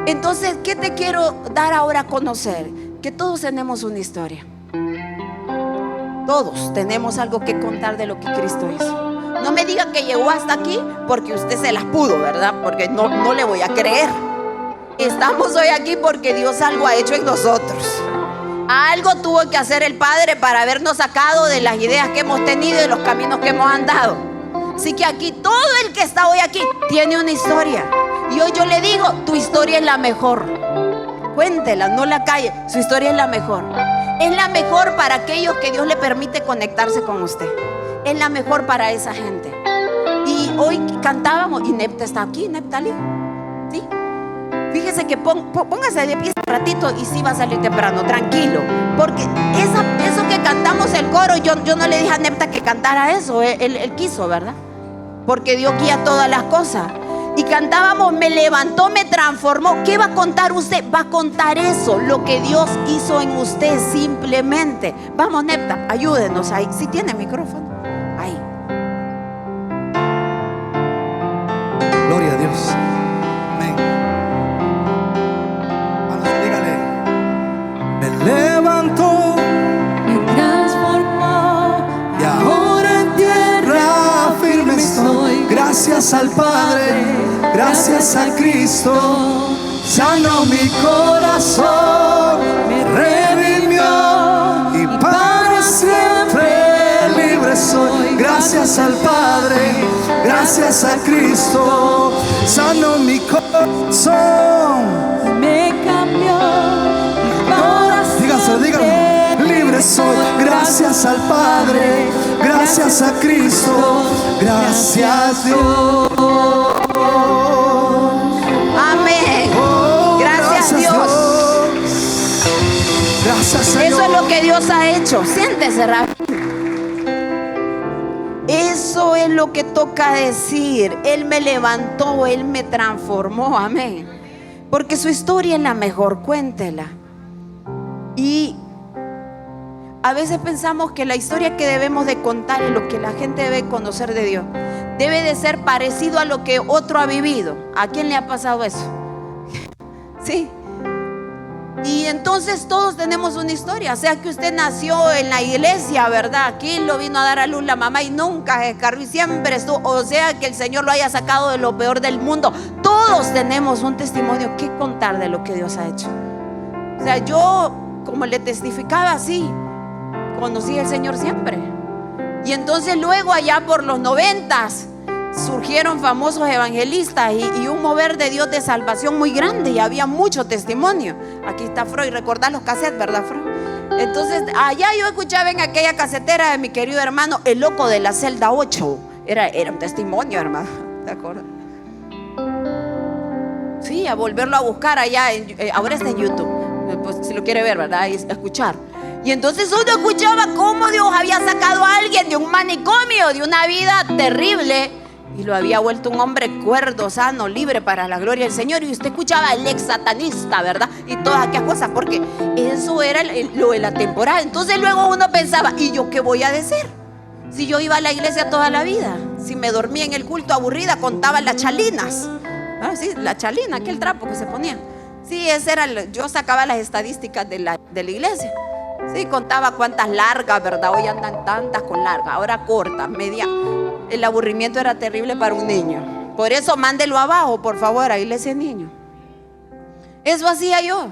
Entonces, ¿qué te quiero dar ahora a conocer? Que todos tenemos una historia. Todos tenemos algo que contar de lo que Cristo hizo. No me diga que llegó hasta aquí porque usted se las pudo, ¿verdad? Porque no le voy a creer. Estamos hoy aquí porque Dios algo ha hecho en nosotros. Algo tuvo que hacer el Padre para habernos sacado de las ideas que hemos tenido y de los caminos que hemos andado. Así que aquí, todo el que está hoy aquí tiene una historia. Y hoy yo le digo, tu historia es la mejor. Cuéntela, no la calle. Su historia es la mejor. Es la mejor para aquellos que Dios le permite conectarse con usted. Es la mejor para esa gente. Y hoy cantábamos, y Nepta está aquí, Neptali, ¿sí? Fíjese que póngase de pie un ratito y sí va a salir temprano, tranquilo. Porque eso que cantamos el coro, yo no le dije a Nepta que cantara eso, él quiso, ¿verdad? Porque Dios guía todas las cosas. Y cantábamos, me levantó, me transformó. ¿Qué va a contar usted? Va a contar eso, lo que Dios hizo en usted simplemente. Vamos, Nepta, ayúdenos ahí. Si tiene micrófono, ahí. Gloria a Dios. Amén. Dígale. Me levantó, Me transformó, y ahora en tierra firme estoy. Gracias al Padre, gracias a Cristo, sanó mi corazón, me redimió y para siempre libre soy. Gracias al Padre, gracias a Cristo, sanó mi corazón, me cambió. Para dígaselo, libre soy. Gracias al Padre, gracias a Cristo, gracias Dios. Amén. Gracias Dios. Gracias Señor. Eso es lo que Dios ha hecho. Siéntese, Rafa. Eso es lo que toca decir. Él me levantó, Él me transformó, amén. Porque su historia es la mejor, cuéntela. Y a veces pensamos que la historia que debemos de contar es lo que la gente debe conocer de Dios. Debe de ser parecido a lo que otro ha vivido. ¿A quién le ha pasado eso? Sí. Y entonces todos tenemos una historia. O sea que usted nació en la iglesia, ¿verdad? Aquí lo vino a dar a luz la mamá y nunca se descarrió y siempre estuvo. O sea que el Señor lo haya sacado de lo peor del mundo. Todos tenemos un testimonio que contar de lo que Dios ha hecho. O sea, yo, como le testificaba así, conocí al Señor siempre. Y entonces luego allá por los 90s surgieron famosos evangelistas y un mover de Dios de salvación muy grande, y había mucho testimonio. Aquí está Freud, recordás los cassettes, ¿verdad, Freud? Entonces allá yo escuchaba en aquella casetera de mi querido hermano El Loco de la Celda 8. Era un testimonio, hermano, ¿te acuerdas? Sí, a volverlo a buscar allá, ahora está en YouTube, pues, si lo quiere ver, ¿verdad? Y escuchar. Y entonces uno escuchaba cómo Dios había sacado a alguien de un manicomio, de una vida terrible, y lo había vuelto un hombre cuerdo, sano, libre para la gloria del Señor. Y usted escuchaba el ex satanista, ¿verdad? Y todas aquellas cosas, porque eso era lo de la temporada. Entonces luego uno pensaba, ¿y yo qué voy a decir? Si yo iba a la iglesia toda la vida, si me dormía en el culto aburrida, contaba las chalinas. Ah, sí, la chalina, aquel trapo que se ponía. Sí, ese era, yo sacaba las estadísticas de la iglesia. Sí, contaba cuántas largas, ¿verdad? Hoy andan tantas con largas, ahora cortas, media. El aburrimiento era terrible para un niño. Por eso mándelo abajo, por favor, ahí le ese niño. Eso hacía yo.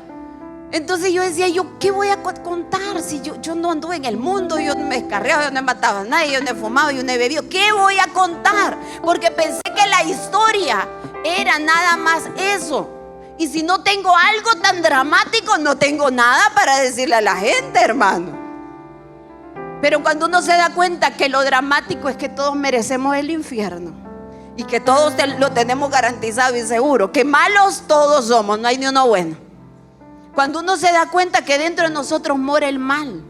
Entonces yo decía, ¿yo qué voy a contar? Si yo no anduve en el mundo, yo no me escarreaba, yo no he matado a nadie, yo no he fumado, yo no he bebido. ¿Qué voy a contar? Porque pensé que la historia era nada más eso. Y si no tengo algo tan dramático, no tengo nada para decirle a la gente, hermano. Pero cuando uno se da cuenta que lo dramático es que todos merecemos el infierno y que todos lo tenemos garantizado y seguro, que malos todos somos, no hay ni uno bueno. Cuando uno se da cuenta que dentro de nosotros mora el mal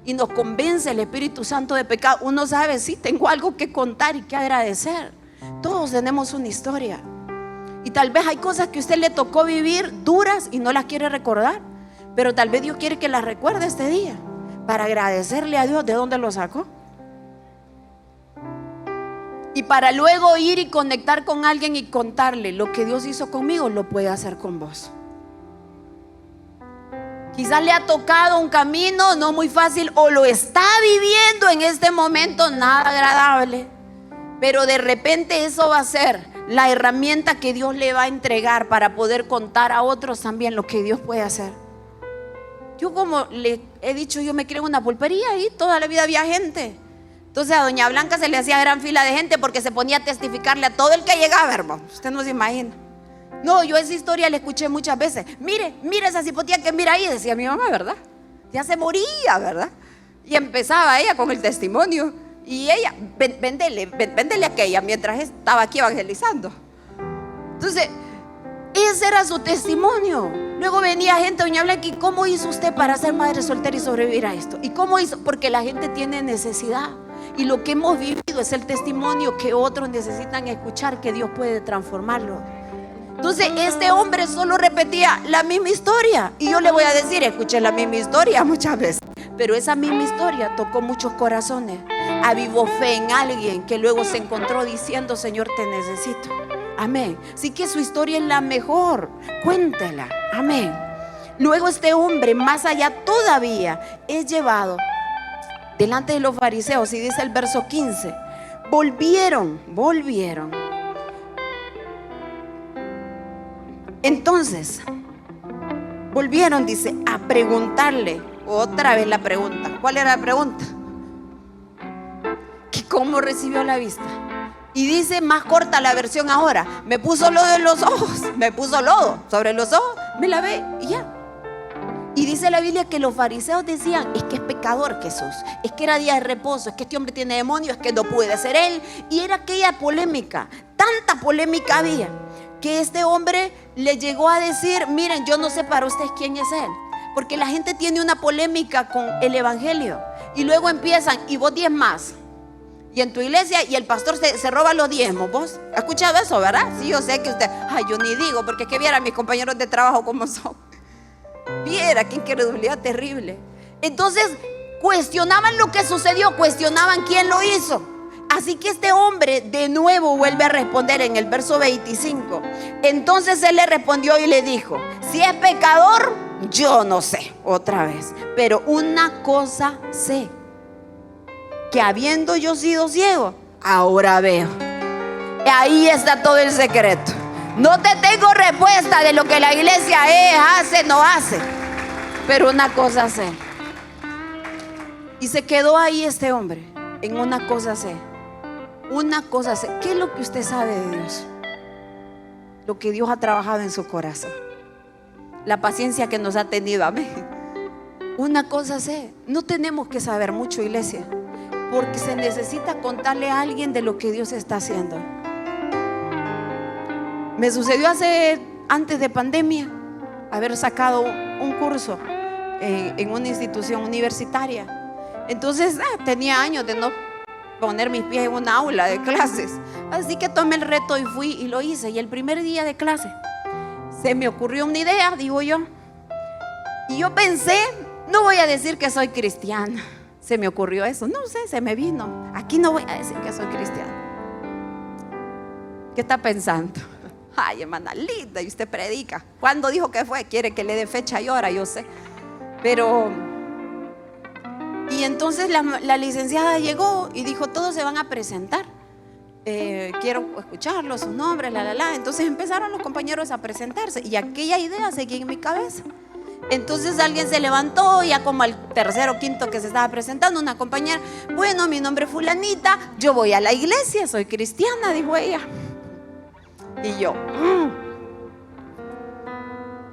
y nos convence el Espíritu Santo de pecado, uno sabe, sí, tengo algo que contar y que agradecer. Todos tenemos una historia. Y tal vez hay cosas que a usted le tocó vivir duras y no las quiere recordar, pero tal vez Dios quiere que las recuerde este día para agradecerle a Dios de dónde lo sacó. Y para luego ir y conectar con alguien y contarle lo que Dios hizo conmigo, lo puede hacer con vos. Quizás le ha tocado un camino no muy fácil o lo está viviendo en este momento nada agradable, pero de repente eso va a ser la herramienta que Dios le va a entregar para poder contar a otros también lo que Dios puede hacer. Yo, como le he dicho, yo me crié en una pulpería y toda la vida había gente. Entonces a doña Blanca se le hacía gran fila de gente porque se ponía a testificarle a todo el que llegaba, hermano. Usted no se imagina. No, yo esa historia la escuché muchas veces. Mire esa cipotía que mira ahí, decía mi mamá, ¿verdad? Ya se moría, ¿verdad? Y empezaba ella con el testimonio. Y ella, véndele a aquella mientras estaba aquí evangelizando. Entonces, ese era su testimonio. Luego venía gente, doña Blanca, ¿y cómo hizo usted para ser madre soltera y sobrevivir a esto? ¿Y cómo hizo? Porque la gente tiene necesidad. Y lo que hemos vivido es el testimonio que otros necesitan escuchar, que Dios puede transformarlo. Entonces, este hombre solo repetía la misma historia. Y yo le voy a decir, escuché la misma historia muchas veces. Pero esa misma historia tocó muchos corazones. Avivó fe en alguien que luego se encontró diciendo, Señor, te necesito. Amén. Así que su historia es la mejor. Cuéntela. Amén. Luego este hombre, más allá todavía, es llevado delante de los fariseos. Y dice el verso 15: volvieron. Entonces, volvieron, dice, a preguntarle. Otra vez la pregunta. ¿Cuál era la pregunta? Que cómo recibió la vista. Y dice, más corta la versión ahora: me puso lodo en los ojos, me puso lodo sobre los ojos, me lavé y ya. Y dice la Biblia que los fariseos decían: es que es pecador Jesús, es que era día de reposo, es que este hombre tiene demonios, es que no puede ser él. Y era aquella polémica, tanta polémica había, que este hombre le llegó a decir: miren, yo no sé para ustedes quién es él. Porque la gente tiene una polémica con el evangelio y luego empiezan: y vos 10 más, Y en tu iglesia, y el pastor se roba los diezmos. ¿Vos has escuchado eso, verdad? Sí, yo sé que usted, yo ni digo, porque es que viera a mis compañeros de trabajo cómo son. Viera, qué incredulidad terrible. Entonces, cuestionaban lo que sucedió, cuestionaban quién lo hizo. Así que este hombre de nuevo vuelve a responder en el verso 25. Entonces él le respondió y le dijo: si es pecador, yo no sé, otra vez, pero una cosa sé, que habiendo yo sido ciego, ahora veo. Y ahí está todo el secreto. No te tengo respuesta de lo que la iglesia es, hace, no hace, pero una cosa sé. Y se quedó ahí este hombre, en una cosa sé. Una cosa sé. ¿Qué es lo que usted sabe de Dios? Lo que Dios ha trabajado en su corazón, la paciencia que nos ha tenido, amén. Una cosa sé. No tenemos que saber mucho, iglesia, porque se necesita contarle a alguien de lo que Dios está haciendo. Me sucedió antes de pandemia, haber sacado un curso en una institución universitaria. Entonces tenía años de no poner mis pies en una aula de clases, así que tomé el reto y fui y lo hice. Y el primer día de clase se me ocurrió una idea, digo yo, y yo pensé, no voy a decir que soy cristiana. Se me ocurrió eso, no sé, se me vino. Aquí no voy a decir que soy cristiana. ¿Qué está pensando? Ay, hermana linda, y usted predica. ¿Cuándo dijo que fue? Quiere que le dé fecha y hora, yo sé. Pero, y entonces la licenciada llegó y dijo: todos se van a presentar. Quiero escucharlos, sus nombres, Entonces empezaron los compañeros a presentarse y aquella idea seguía en mi cabeza. Entonces alguien se levantó, ya como al tercero o quinto que se estaba presentando, una compañera: bueno, mi nombre es fulanita, yo voy a la iglesia, soy cristiana, dijo ella. Y yo,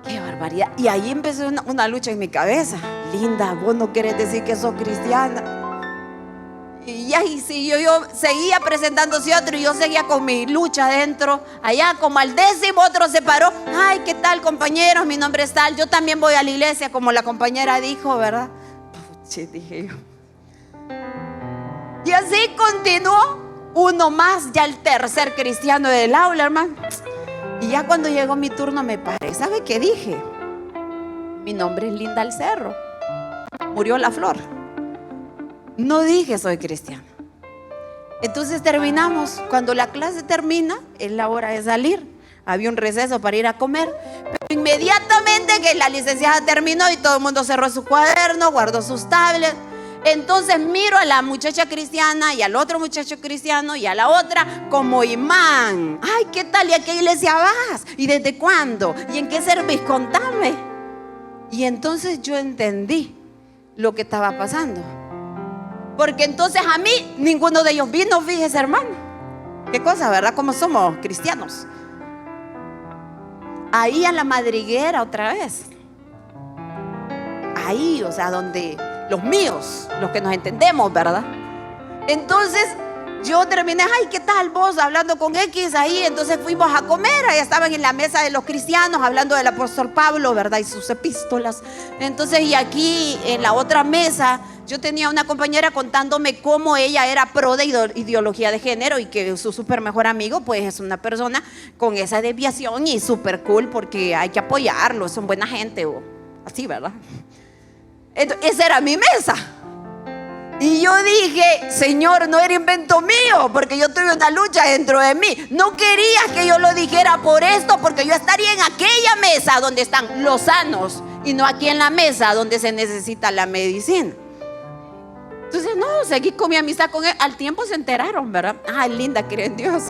qué barbaridad. Y ahí empezó una lucha en mi cabeza. Linda, vos no querés decir que sos cristiana. Y ahí sí, yo seguía presentándose otro y yo seguía con mi lucha adentro. Allá como al 10º otro se paró: ay, ¿qué tal, compañeros? Mi nombre es tal, yo también voy a la iglesia, como la compañera dijo, ¿verdad? Puche, dije yo. Y así continuó. Uno más, ya el tercer cristiano del aula, hermano. Y ya cuando llegó mi turno me paré. ¿Sabe qué dije? Mi nombre es Linda Alcerro. Murió la flor. No dije soy cristiana. Entonces terminamos. Cuando la clase termina, es la hora de salir. Había un receso para ir a comer. Pero inmediatamente que la licenciada terminó y todo el mundo cerró su cuaderno, guardó sus tablets, entonces miro a la muchacha cristiana y al otro muchacho cristiano y a la otra como imán. Ay, ¿qué tal? ¿Y a qué iglesia vas? ¿Y desde cuándo? ¿Y en qué servís? Contame. Y entonces yo entendí lo que estaba pasando. Porque entonces a mí ninguno de ellos vino, fíjese, hermano. Qué cosa, ¿verdad? Como somos cristianos. Ahí a la madriguera otra vez. Ahí, o sea, donde los míos, los que nos entendemos, ¿verdad? Entonces yo terminé: ay, ¿qué tal vos? Hablando con X ahí. Entonces fuimos a comer, ahí estaban en la mesa de los cristianos hablando del apóstol Pablo, ¿verdad? Y sus epístolas. Entonces, y aquí en la otra mesa yo tenía una compañera contándome cómo ella era pro de ideología de género y que su súper mejor amigo pues es una persona con esa desviación y súper cool, porque hay que apoyarlo, son buena gente o así, ¿verdad? Entonces, esa era mi mesa. Y yo dije: Señor, no era invento mío, porque yo tuve una lucha dentro de mí. No querías que yo lo dijera por esto, porque yo estaría en aquella mesa donde están los sanos y no aquí en la mesa donde se necesita la medicina. Entonces no, seguí con mi amistad con él. Al tiempo se enteraron, ¿verdad? Ay, Linda, cree en Dios.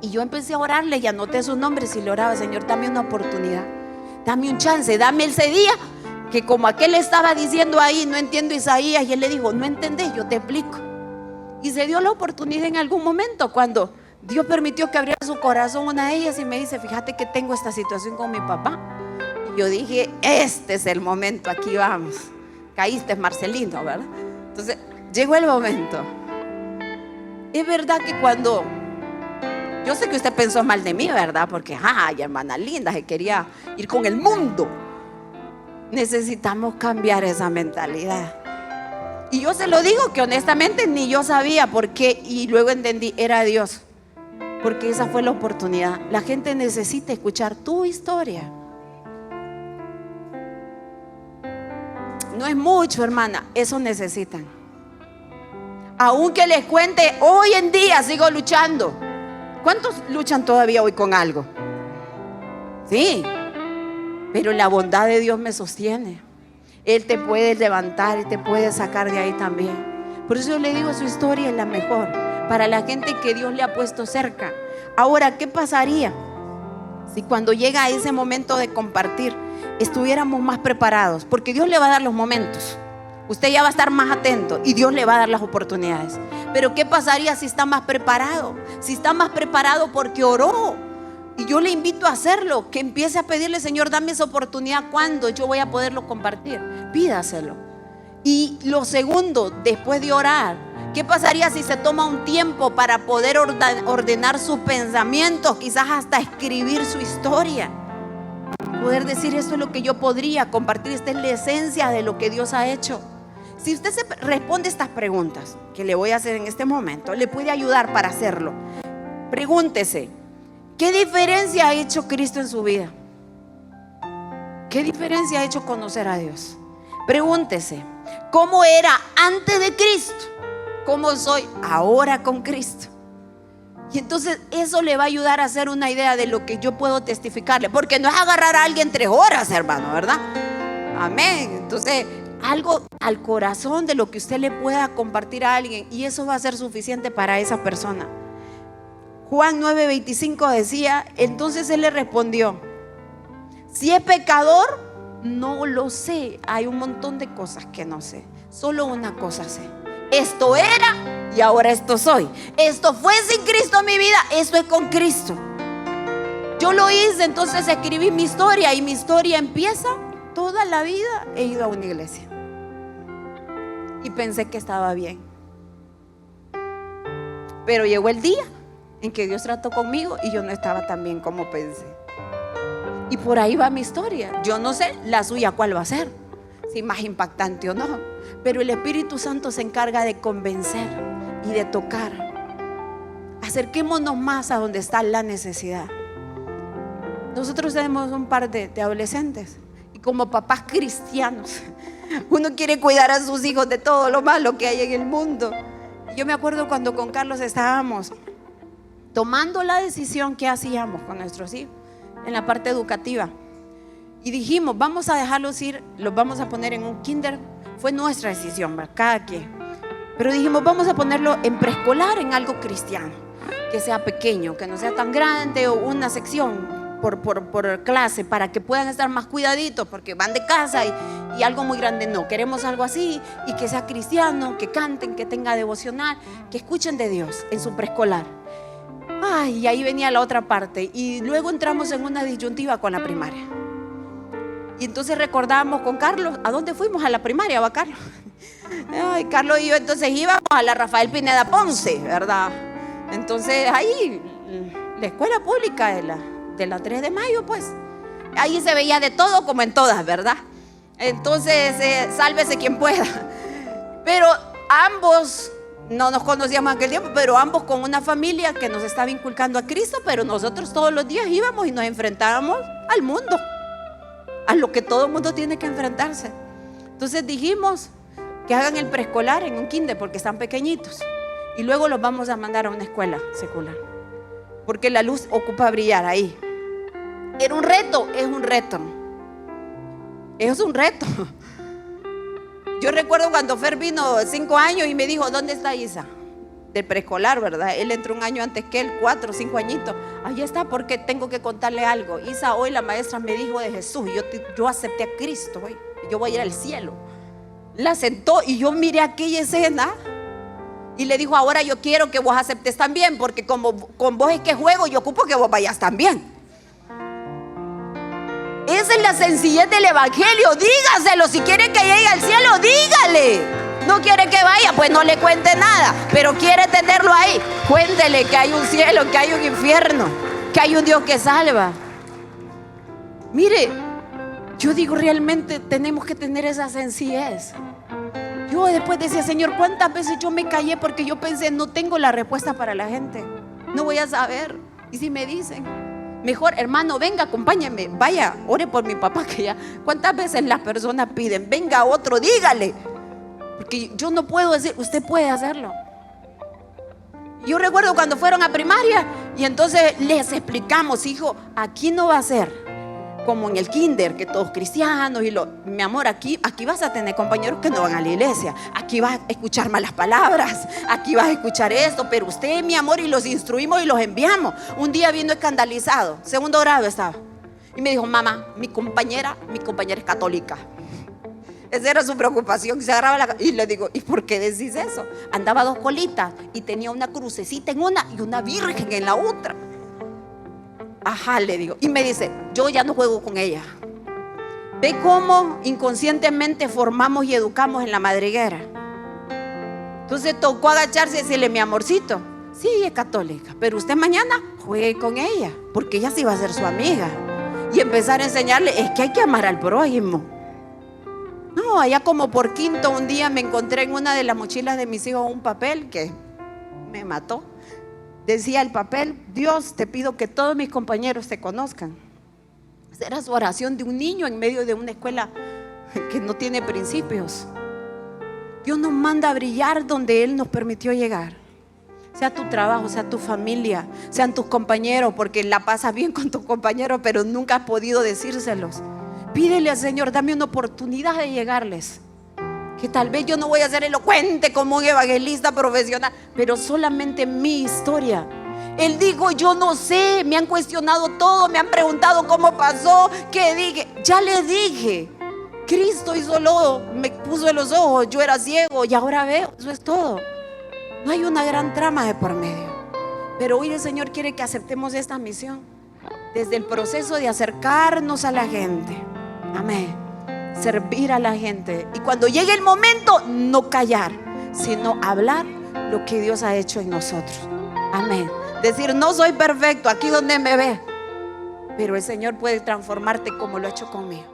Y yo empecé a orarle y anoté sus nombres y le oraba: Señor, dame una oportunidad, dame un chance, dame ese día. Que como aquel estaba diciendo ahí: no entiendo Isaías, y él le dijo: no entendés, yo te explico. Y se dio la oportunidad en algún momento, cuando Dios permitió que abriera su corazón una de ellas y me dice: fíjate que tengo esta situación con mi papá. Y yo dije: este es el momento, aquí vamos. Caíste, Marcelino, ¿verdad? Entonces llegó el momento. Es verdad que cuando, yo sé que usted pensó mal de mí, ¿verdad? Porque, ay, hermana linda, se quería ir con el mundo. Necesitamos cambiar esa mentalidad. Y yo se lo digo que honestamente ni yo sabía por qué, y luego entendí, era Dios. Porque esa fue la oportunidad. La gente necesita escuchar tu historia. No es mucho, hermana, eso necesitan. Aunque les cuente, hoy en día sigo luchando. ¿Cuántos luchan todavía hoy con algo? Sí, pero la bondad de Dios me sostiene. Él te puede levantar y te puede sacar de ahí también. Por eso yo le digo, su historia es la mejor para la gente que Dios le ha puesto cerca. Ahora, ¿qué pasaría si cuando llega ese momento de compartir estuviéramos más preparados? Porque Dios le va a dar los momentos. Usted ya va a estar más atento y Dios le va a dar las oportunidades. Pero ¿qué pasaría si está más preparado? Si está más preparado porque oró. Y yo le invito a hacerlo, que empiece a pedirle, Señor, dame esa oportunidad. ¿Cuándo yo voy a poderlo compartir? Pídaselo. Y lo segundo, después de orar, ¿qué pasaría si se toma un tiempo para poder ordenar sus pensamientos? Quizás hasta escribir su historia. Poder decir, esto es lo que yo podría compartir. Esta es la esencia de lo que Dios ha hecho. Si usted se responde estas preguntas que le voy a hacer en este momento, le puede ayudar para hacerlo. Pregúntese, ¿qué diferencia ha hecho Cristo en su vida? ¿Qué diferencia ha hecho conocer a Dios? Pregúntese, ¿cómo era antes de Cristo? ¿Cómo soy ahora con Cristo? Y entonces eso le va a ayudar a hacer una idea de lo que yo puedo testificarle. Porque no es agarrar a alguien 3 horas, hermano, ¿verdad? Amén. Entonces, algo al corazón de lo que usted le pueda compartir a alguien, y eso va a ser suficiente para esa persona. Juan 9:25 decía, entonces él le respondió, si es pecador, no lo sé. Hay un montón de cosas que no sé. Solo una cosa sé. Esto era y ahora esto soy. Esto fue sin Cristo en mi vida, esto es con Cristo. Yo lo hice, entonces escribí mi historia, y mi historia empieza, toda la vida he ido a una iglesia y pensé que estaba bien, pero llegó el día en que Dios trató conmigo y yo no estaba tan bien como pensé. Y por ahí va mi historia. Yo no sé la suya cuál va a ser, si más impactante o no, pero el Espíritu Santo se encarga de convencer y de tocar. Acerquémonos más a donde está la necesidad. Nosotros tenemos un par de adolescentes, y como papás cristianos, uno quiere cuidar a sus hijos de todo lo malo que hay en el mundo. Yo me acuerdo cuando con Carlos estábamos tomando la decisión que hacíamos con nuestros hijos en la parte educativa, y dijimos, vamos a dejarlos ir, los vamos a poner en un kinder. Fue nuestra decisión, cada quien, pero dijimos, vamos a ponerlo en preescolar, en algo cristiano, que sea pequeño, que no sea tan grande, o una sección por clase, para que puedan estar más cuidaditos, porque van de casa, y algo muy grande no. Queremos algo así, y que sea cristiano, que canten, que tenga devocional, que escuchen de Dios en su preescolar. Ay, y ahí venía la otra parte, y luego entramos en una disyuntiva con la primaria. Y entonces recordábamos con Carlos, ¿a dónde fuimos? A la primaria, ¿va Carlos? Ay, Carlos y yo entonces íbamos a la Rafael Pineda Ponce, ¿verdad? Entonces ahí, la escuela pública de la 3 de mayo, pues ahí se veía de todo, como en todas, ¿verdad? Entonces, sálvese quien pueda. Pero ambos no nos conocíamos en aquel tiempo, pero ambos con una familia que nos estaba inculcando a Cristo. Pero nosotros todos los días íbamos y nos enfrentábamos al mundo, a lo que todo el mundo tiene que enfrentarse. Entonces dijimos que hagan el preescolar en un kinder, porque están pequeñitos, y luego los vamos a mandar a una escuela secular, porque la luz ocupa brillar ahí. Era un reto, es un reto. Es un reto. Yo recuerdo cuando Fer vino 5 años y me dijo, ¿dónde está Isa? Del preescolar, ¿verdad? Él entró un año antes que él, 4 o 5 añitos. Ahí está, porque tengo que contarle algo. Isa, hoy la maestra me dijo de Jesús, yo acepté a Cristo hoy, yo voy a ir al cielo. La sentó y yo miré aquella escena y le dijo, ahora yo quiero que vos aceptes también, porque como con vos es que juego, yo ocupo que vos vayas también. Esa es la sencillez del evangelio. Dígaselo, si quiere que llegue al cielo, dígale. No quiere que vaya, pues no le cuente nada, pero quiere tenerlo ahí, cuéntele que hay un cielo, que hay un infierno, que hay un Dios que salva. Mire, yo digo, realmente tenemos que tener esa sencillez. Yo después decía, Señor, ¿cuántas veces yo me callé porque yo pensé, no tengo la respuesta para la gente? No voy a saber. Y si me dicen, mejor, hermano, venga, acompáñeme, vaya, ore por mi papá, que ya. ¿Cuántas veces las personas piden, venga otro, dígale? Porque yo no puedo decir, usted puede hacerlo. Yo recuerdo cuando fueron a primaria y entonces les explicamos, hijo, aquí no va a ser como en el kinder, que todos cristianos mi amor, aquí vas a tener compañeros que no van a la iglesia, aquí vas a escuchar malas palabras, aquí vas a escuchar esto, pero usted, mi amor, y los instruimos y los enviamos. Un día vino escandalizado, 2º grado estaba, y me dijo, mamá, mi compañera es católica. Esa era su preocupación. Y le digo, ¿y por qué decís eso? Andaba 2 colitas y tenía una crucecita en una y una virgen en la otra. Ajá, le digo. Y me dice, yo ya no juego con ella. Ve cómo inconscientemente formamos y educamos en la madriguera. Entonces tocó agacharse y decirle, mi amorcito, sí, es católica, pero usted mañana juegue con ella, porque ella sí va a ser su amiga. Y empezar a enseñarle, es que hay que amar al prójimo. No, allá como por quinto un día me encontré en una de las mochilas de mis hijos un papel que me mató. Decía el papel, Dios, te pido que todos mis compañeros te conozcan. Esa era su oración de un niño en medio de una escuela que no tiene principios. Dios nos manda a brillar donde Él nos permitió llegar. Sea tu trabajo, sea tu familia, sean tus compañeros, porque la pasas bien con tus compañeros, pero nunca has podido decírselos. Pídele al Señor, dame una oportunidad de llegarles. Que tal vez yo no voy a ser elocuente como un evangelista profesional, pero solamente mi historia. Él dijo, yo no sé, me han cuestionado todo, me han preguntado cómo pasó, qué dije. Ya les dije, Cristo hizo lodo, me puso en los ojos, yo era ciego y ahora veo, eso es todo. No hay una gran trama de por medio. Pero hoy el Señor quiere que aceptemos esta misión desde el proceso de acercarnos a la gente. Amén. Servir a la gente. Y cuando llegue el momento, no callar, sino hablar lo que Dios ha hecho en nosotros. Amén. Decir, no soy perfecto aquí donde me ve, pero el Señor puede transformarte como lo ha hecho conmigo.